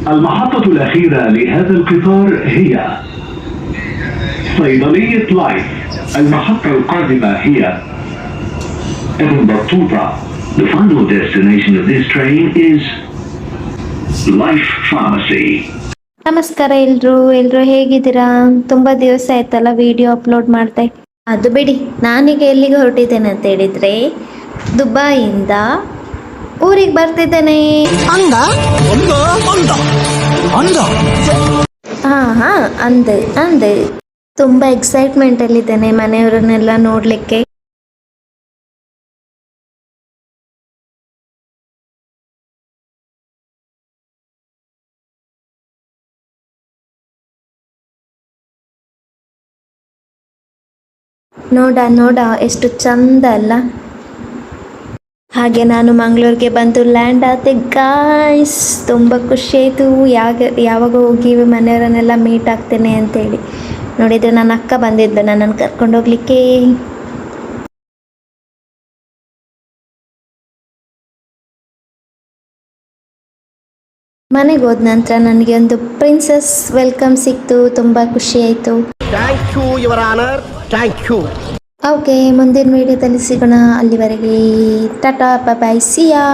المحطة الأخيرة لهذا القطار هي صيدلية لايف. المحطة القادمة هي ابن بطوطة. The final destination of this train is Life Pharmacy. ನಮಸ್ಕಾರ ಎಲ್ರು ಹೇಗಿದ್ದೀರಾ? ತುಂಬಾ ದಿವಸ ಆಯ್ತಲ್ಲ ವಿಡಿಯೋ ಅಪ್ಲೋಡ್ ಮಾಡ್ದೆ. ಅದು ಬಿಡಿ, ನಾನೀಗ ಎಲ್ಲಿಗೆ ಹೊರಟಿದ್ದೇನೆ ಅಂತ ಹೇಳಿದ್ರೆ ದುಬೈಯಿಂದ ಊರಿಗೆ ಬರ್ತಿದ್ದೇನೆ. ಹಾ ಅಂದೆ ತುಂಬಾ ಎಕ್ಸೈಟ್ಮೆಂಟ್ ಅಲ್ಲಿದ್ದೇನೆ ಮನೆಯವರನ್ನೆಲ್ಲ ನೋಡ್ಲಿಕ್ಕೆ. ನೋಡ ಎಷ್ಟು ಚಂದ ಅಲ್ಲ. ಹಾಗೆ ನಾನು ಮಂಗಳೂರಿಗೆ ಬಂದು ಲ್ಯಾಂಡ್ ಆದೆ ಗಾಯ್ಸ್. ತುಂಬ ಖುಷಿ ಆಯಿತು. ಯಾವಾಗ ಹೋಗಿ ಮನೆಯವರನ್ನೆಲ್ಲ ಮೀಟ್ ಆಗ್ತೇನೆ ಅಂತೇಳಿ. ನೋಡಿದರೆ ನನ್ನ ಅಕ್ಕ ಬಂದಿದ್ದ ನನ್ನನ್ನು ಕರ್ಕೊಂಡು ಹೋಗ್ಲಿಕ್ಕೆ. ಮನೆಗೆ ಹೋದ ನಂತರ ನನಗೆ ಒಂದು ಪ್ರಿನ್ಸಸ್ ವೆಲ್ಕಮ್ ಸಿಕ್ತು. ತುಂಬ ಖುಷಿ ಆಯಿತು. Thank you your honour, thank you. Okay, ಮುಂದಿನ ವಿಡಿಯೋದಲ್ಲಿ ಸಿಗೋಣ. ಅಲ್ಲಿವರೆಗೆ ಟಾಟಾ, ಬಾಯ್, ಸಿಯಾ.